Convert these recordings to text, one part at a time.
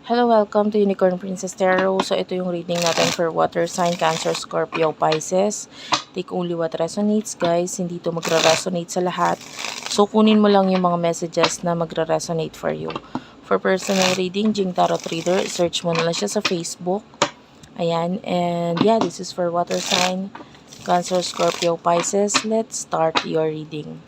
Hello, welcome to Unicorn Princess Tarot. So, ito yung reading natin for Water Sign, Cancer, Scorpio, Pisces. Take only what resonates, guys. Hindi to magra-resonate sa lahat. So, kunin mo lang yung mga messages na magra-resonate for you. For personal reading, Jing Tarot Reader, search mo na lang siya sa Facebook. Ayan. And yeah, this is for Water Sign, Cancer, Scorpio, Pisces. Let's start your reading.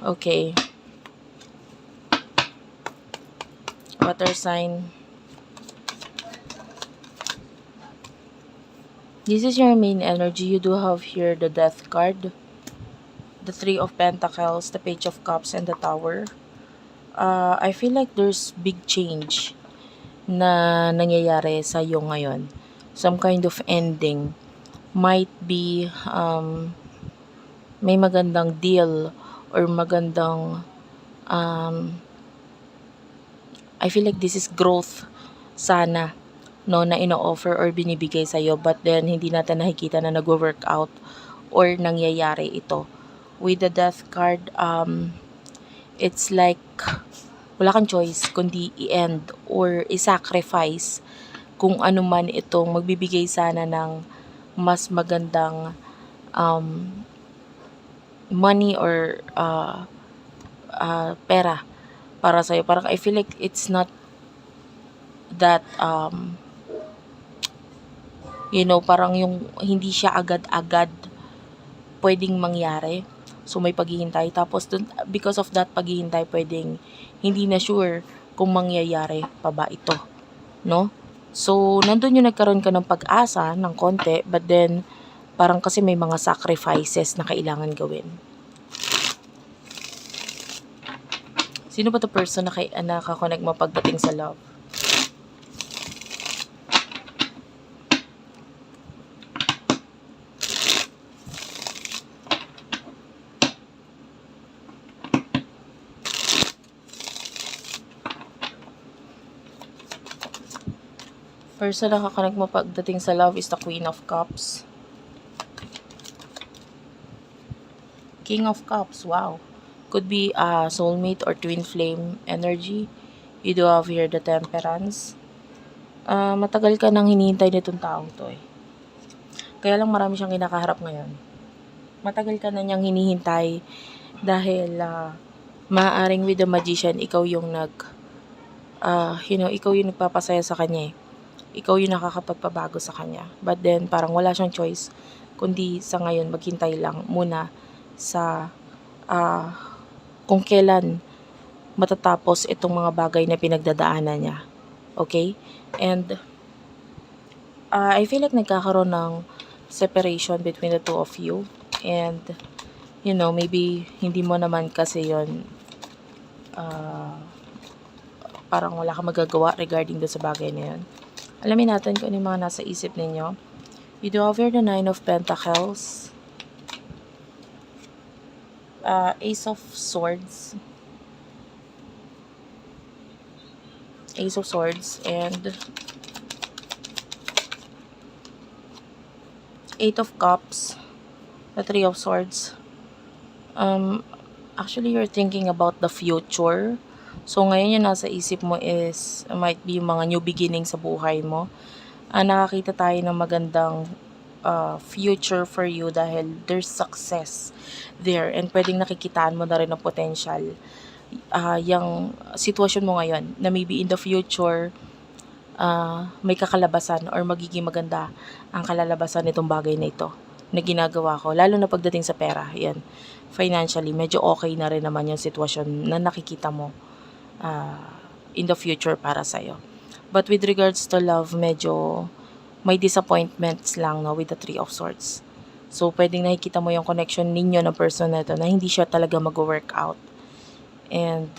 Okay. Water sign. This is your main energy. You do have here the Death card, the Three of Pentacles, the Page of Cups, and the Tower. I feel like there's big change na nangyayari sa iyo ngayon. Some kind of ending. Might be may magandang deal or magandang I feel like this is growth sana, no, na ino-offer or binibigay sa iyo, but then hindi natin nakikita na nagwo-work out or nangyayari ito. With the Death card, it's like wala kang choice kundi i-end or i-sacrifice kung ano man itong magbibigay sana ng mas magandang money or pera para sa'yo. Parang I feel like it's not that parang yung hindi siya agad-agad pwedeng mangyari. So may paghihintay, tapos dun, because of that paghihintay, pwedeng hindi na sure kung mangyayari pa ba ito, no? So nandun yung nagkaroon ka ng pag-asa ng konti, but then parang kasi may mga sacrifices na kailangan gawin. Sino ba 'to person na nakakonect mo pagdating sa love? Person na nakakonect mo pagdating sa love is the Queen of Cups. King of Cups, wow. Could be a soulmate or twin flame energy. You do have here the Temperance. Matagal ka nang hinihintay nitong taong to eh. Kaya lang marami siyang kinakaharap ngayon. Matagal ka na niyang hinihintay dahil maaaring with the Magician, ikaw yung ikaw yung nagpapasaya sa kanya eh. Ikaw yung nakakapagpabago sa kanya. But then parang wala siyang choice kundi sa ngayon maghintay lang muna sa kung kailan matatapos itong mga bagay na pinagdadaanan niya. Okay? And I feel like nagkakaroon ng separation between the two of you. And, maybe hindi mo naman kasi yon parang wala kang magagawa regarding do sa bagay na yun. Alamin natin kung ano yung mga nasa isip ninyo. You do have here the Nine of Pentacles, Ace of Swords, and Eight of Cups, the Three of Swords. Actually, you're thinking about the future. So, ngayon yung nasa isip mo is, might be mga new beginning sa buhay mo. Nakakita tayo ng magandang future for you dahil there's success there and pwedeng nakikitaan mo na rin ng potential yung sitwasyon mo ngayon na maybe in the future may kakalabasan or magiging maganda ang kalalabasan nitong bagay na ito na ginagawa ko, lalo na pagdating sa pera. Yan, financially medyo okay na rin naman yung sitwasyon na nakikita mo in the future para sa'yo. But with regards to love, medyo may disappointments lang, no, with the Three of Swords. So, pwedeng nakikita mo yung connection ninyo ng person na ito na hindi siya talaga mag-work out. And,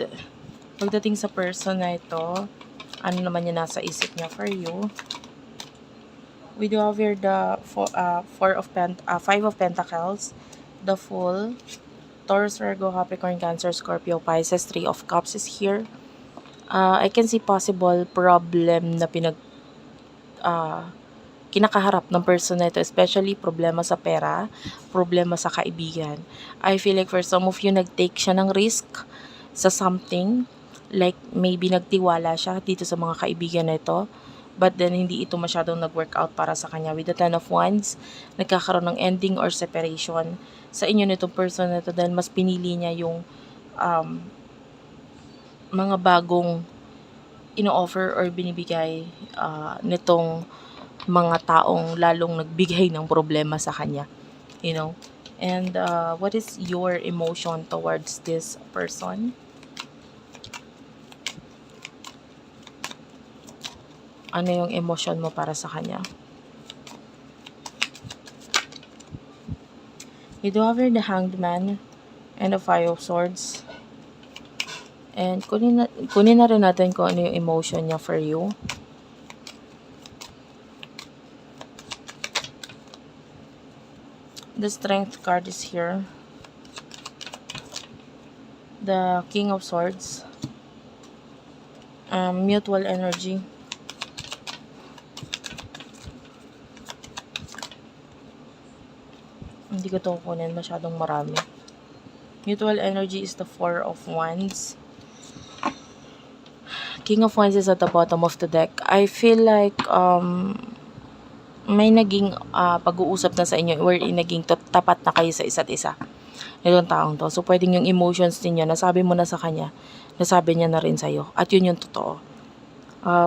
pagdating sa person na ito, ano naman yung nasa isip niya for you? We do have here the Five of Pentacles, the Fool, Taurus, Virgo, Capricorn, Cancer, Scorpio, Pisces. Three of Cups is here. I can see possible problem na kinakaharap ng person na ito, especially problema sa pera, problema sa kaibigan. I feel like for some of you, nag-take siya ng risk sa something, like maybe nagtiwala siya dito sa mga kaibigan na ito, but then hindi ito masyadong nag-work out para sa kanya. With the Ten of Wands, nagkakaroon ng ending or separation sa inyo nitong person na ito dahil mas pinili niya yung mga bagong ino-offer or binibigay nitong mga taong lalong nagbigay ng problema sa kanya, you know. And what is your emotion towards this person? Ano yung emotion mo para sa kanya? You do have here the Hanged Man and the Five of Swords. And kunin na rin natin kung ano yung emotion niya for you. The Strength card is here. The King of Swords. Mutual energy. Hindi ko ito kunin, masyadong marami. Mutual energy is the Four of Wands. King of Wands is at the bottom of the deck. I feel like may naging pag-uusap na sa inyo wherein naging tapat na kayo sa isa't isa. Itong taong to. So, pwedeng yung emotions ninyo, nasabi mo na sa kanya, nasabi niya na rin sa'yo. At yun yung totoo.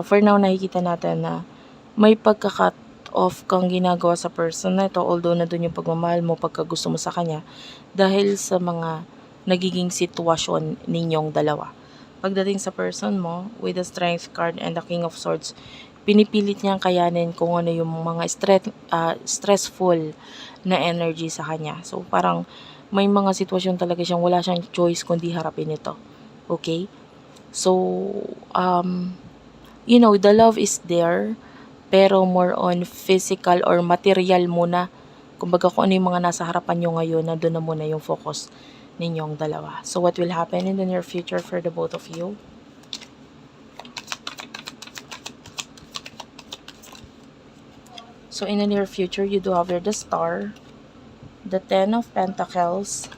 For now, nakikita natin na may pagka-cut off kang ginagawa sa person na ito, although na dun yung pagmamahal mo, pagkagusto mo sa kanya, dahil sa mga nagiging sitwasyon ninyong dalawa. Pagdating sa person mo, with the Strength card and the King of Swords, pinipilit niyang kayanin kung ano yung mga stressful na energy sa kanya. So, parang may mga sitwasyon talaga siyang wala siyang choice kundi harapin ito. Okay? So, you know, the love is there, pero more on physical or material muna. Kumbaga kung ano yung mga nasa harapan nyo ngayon, nandun na muna yung focus ninyong dalawa. So, what will happen in the near future for the both of you? So, in the near future, you do have here the Star, the Ten of Pentacles,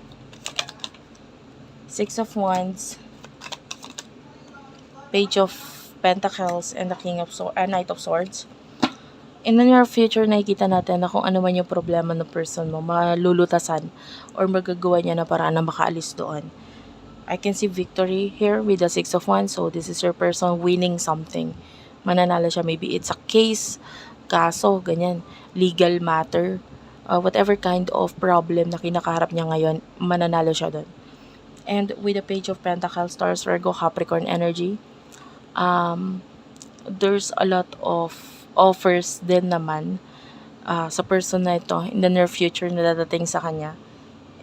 Six of Wands, Page of Pentacles, and the Knight of Swords. In the near future, nakikita natin na kung ano man yung problema ng person mo, malulutasan or magagawa niya na paraan na makaalis doon. I can see victory here with the Six of Wands. So, this is your person winning something. Mananalo siya. Maybe it's a case, kaso, ganyan, legal matter, whatever kind of problem na kinakaharap niya ngayon, mananalo siya doon. And with the Page of Pentacles, Taurus, Virgo, Capricorn energy, there's a lot of offers din naman sa person na ito in the near future na dadating sa kanya.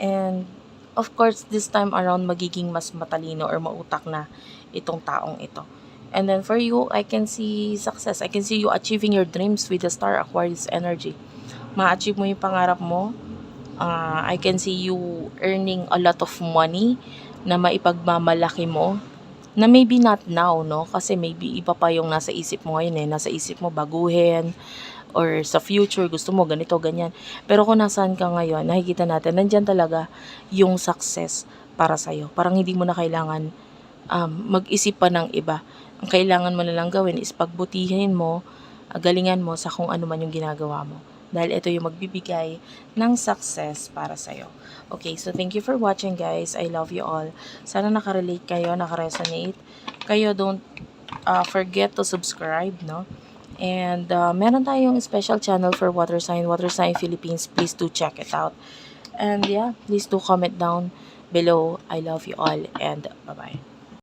And of course, this time around, magiging mas matalino or mautak na itong taong ito. And then for you, I can see success. I can see you achieving your dreams with the Star Aquarius energy. Ma-achieve mo yung pangarap mo. I can see you earning a lot of money na maipagmamalaki mo. Na maybe not now, no? Kasi maybe iba pa yung nasa isip mo ngayon eh. Nasa isip mo baguhin or sa future gusto mo ganito, ganyan. Pero kung nasaan ka ngayon, nakikita natin, nandyan talaga yung success para sa'yo. Parang hindi mo na kailangan mag-isip pa ng iba. Ang kailangan mo na lang gawin is pagbutihin mo, galingan mo sa kung ano man yung ginagawa mo. Dahil ito yung magbibigay ng success para sa'yo. Okay, so thank you for watching, guys. I love you all. Sana nakarelate kayo, nakaresonate. Kayo, don't forget to subscribe, no? And meron tayong special channel for Water Sign Philippines. Please do check it out. And yeah, please do comment down below. I love you all and bye-bye.